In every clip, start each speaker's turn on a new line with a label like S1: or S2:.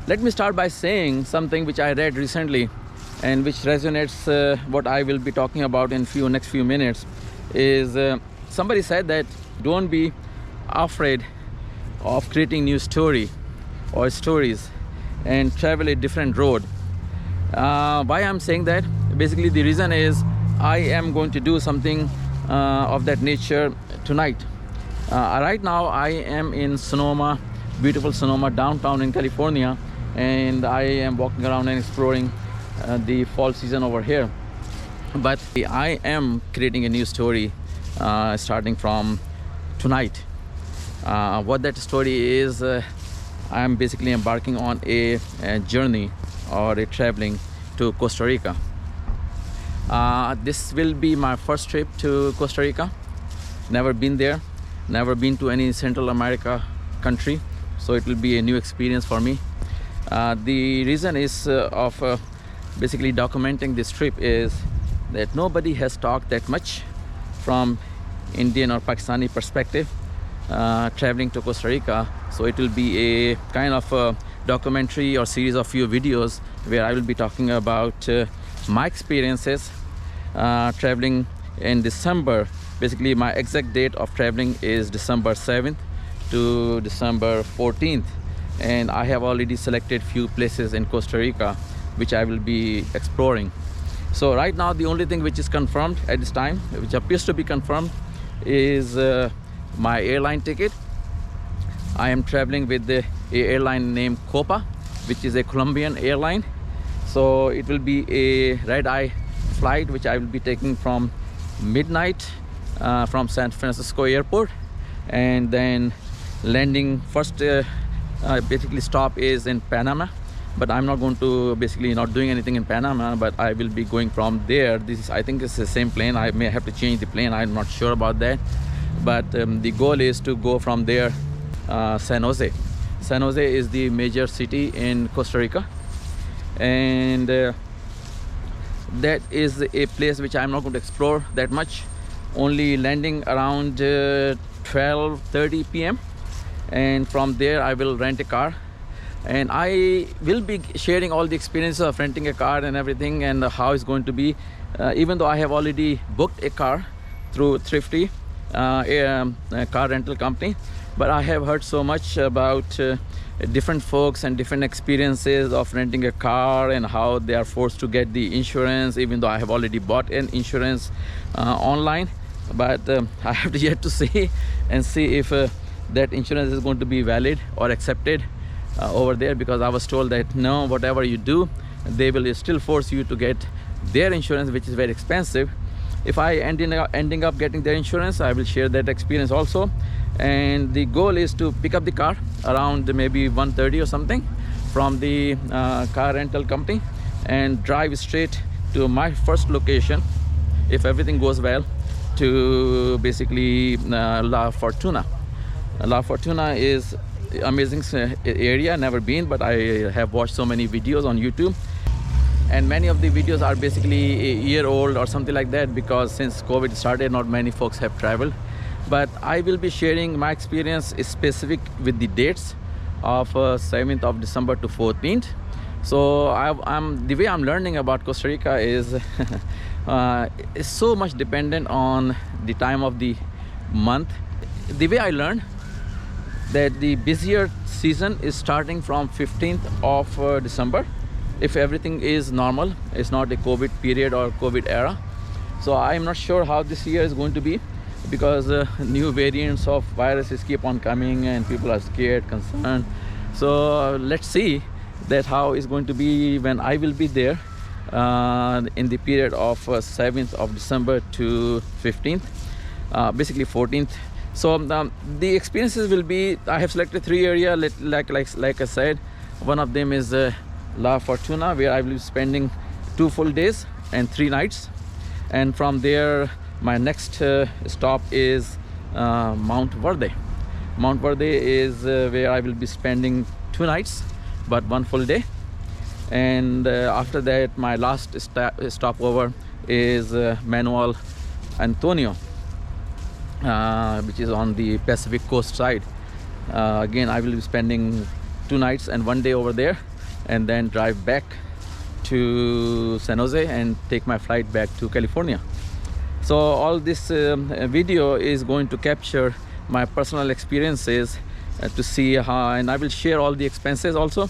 S1: Let me start by saying something which I read recently and which resonates what I will be talking about in next few minutes. Is somebody said that don't be afraid of creating new story or stories and travel a different road. Why I'm saying that? Basically, the reason is I am going to do something of that nature tonight. Right now, I am in Sonoma, beautiful Sonoma, downtown in California, and I am walking around and exploring the fall season over here. But I am creating a new story starting from tonight. What that story is, I am basically embarking on a journey or a traveling to Costa Rica. This will be my first trip to Costa Rica. Never been there, never been to any Central America country, so it will be a new experience for me. The reason is of basically documenting this trip is that nobody has talked that much from Indian or Pakistani perspective traveling to Costa Rica. So it will be a kind of a documentary or series of few videos where I will be talking about my experiences traveling in December. Basically, my exact date of traveling is December 7th to December 14th, and I have already selected few places in Costa Rica which I will be exploring. So right now, the only thing which is confirmed at this time, which appears to be confirmed, is my airline ticket. I am traveling with the airline named Copa, which is a Colombian airline. So it will be a red-eye flight which I will be taking from midnight from San Francisco airport, and then landing first basically stop is in Panama, but I'm not going to basically not doing anything in Panama, but I will be going from there. This is, I think it's the same plane. I may have to change the plane, I'm not sure about that, but the goal is to go from there San Jose. San Jose is the major city in Costa Rica, and that is a place which I'm not going to explore that much, only landing around 12:30 p.m. and from there I will rent a car, and I will be sharing all the experiences of renting a car and everything, and how it's going to be, even though I have already booked a car through Thrifty, a car rental company. But I have heard so much about different folks and different experiences of renting a car and how they are forced to get the insurance, even though I have already bought an insurance online. But I have to yet to see and see if that insurance is going to be valid or accepted over there, because I was told that no, whatever you do, they will still force you to get their insurance, which is very expensive. If I ending up getting their insurance, I will share that experience also. And the goal is to pick up the car around maybe 1:30 or something from the car rental company and drive straight to my first location, if everything goes well, to basically La Fortuna. La Fortuna is amazing area, never been, but I have watched so many videos on YouTube, and many of the videos are basically a year old or something like that, because since COVID started, not many folks have traveled. But I will be sharing my experience specific with the dates of 7th of December to 14th. So the way I'm learning about Costa Rica is is so much dependent on the time of the month. The way I learned that the busier season is starting from 15th of December, if everything is normal, it's not a COVID period or COVID era. So I'm not sure how this year is going to be, because new variants of viruses keep on coming and people are scared, concerned. So let's see that how it's going to be when I will be there in the period of 7th of December to 15th, basically 14th. So the experiences will be, I have selected 3 areas, like I said. One of them is La Fortuna, where I will be spending 2 full days and 3 nights, and from there my next stop is Mount Verde. Mount Verde is where I will be spending 2 nights but 1 full day, and after that my last stopover is Manuel Antonio, which is on the Pacific coast side. Again, I will be spending 2 nights and 1 day over there, and then drive back to San Jose and take my flight back to California. So all this video is going to capture my personal experiences to see how, and I will share all the expenses also.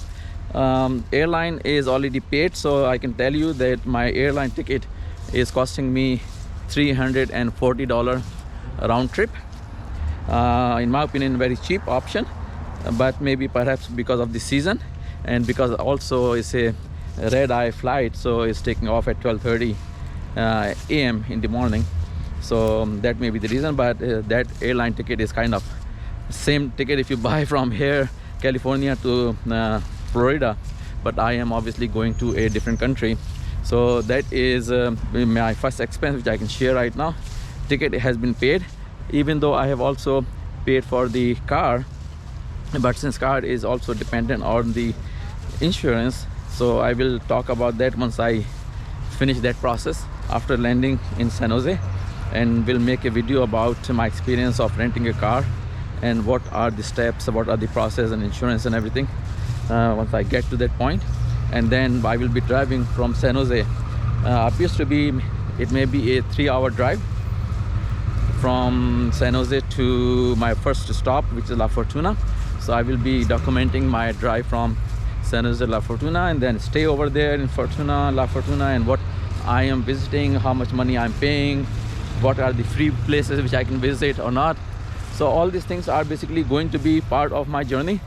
S1: Airline is already paid, so I can tell you that my airline ticket is costing me $340 round trip. In my opinion, very cheap option, but maybe perhaps because of the season and because also it's a red-eye flight, so it's taking off at 12:30 a.m. in the morning. So that may be the reason, but that airline ticket is kind of same ticket if you buy from here, California to Florida, but I am obviously going to a different country. So that is my first expense, which I can share right now. Ticket has been paid, even though I have also paid for the car, but since car is also dependent on the insurance, so I will talk about that once I finish that process after landing in San Jose, and will make a video about my experience of renting a car and what are the steps, what are the process and insurance and everything once I get to that point. And then I will be driving from San Jose. Appears to be, it may be a 3-hour drive from San Jose to my first stop, which is La Fortuna. So I will be documenting my drive from San Jose to La Fortuna, and then stay over there in Fortuna, La Fortuna, and what I am visiting, how much money I'm paying, what are the free places which I can visit or not. So all these things are basically going to be part of my journey.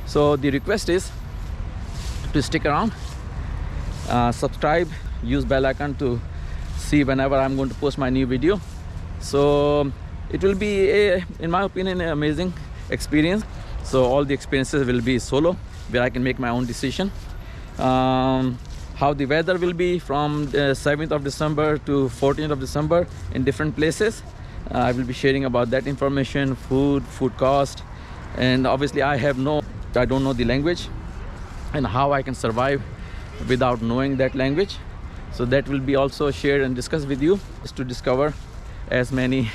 S1: So the request is to stick around, subscribe, use bell icon to see whenever I'm going to post my new video. So it will be in my opinion, an amazing experience. So all the experiences will be solo, where I can make my own decision. How the weather will be from the 7th of December to 14th of December in different places. I will be sharing about that information, food cost, and obviously I don't know the language and how I can survive without knowing that language. So that will be also shared and discussed with you, is to discover as many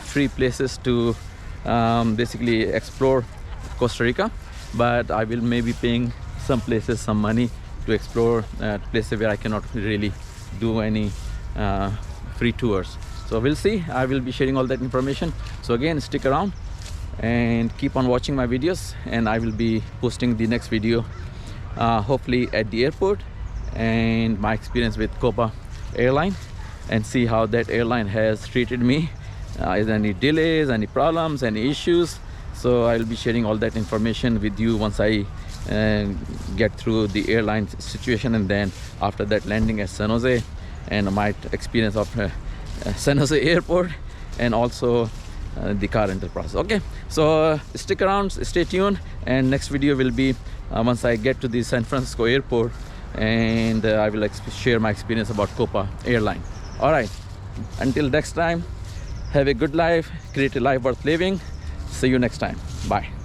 S1: free places to basically explore Costa Rica. But I will maybe paying some places some money to explore places where I cannot really do any free tours. So we'll see. I will be sharing all that information. So again, stick around and keep on watching my videos, and I will be posting the next video hopefully at the airport, and my experience with Copa Airline, and see how that airline has treated me. Is there any delays, any problems, any issues? So I'll be sharing all that information with you once I get through the airline situation, and then after that landing at San Jose and my experience of San Jose airport, and also the car rental process. Okay, so stick around, stay tuned, and next video will be once I get to the San Francisco airport, and I will share my experience about Copa Airline. All right, until next time, have a good life, create a life worth living. See you next time. Bye.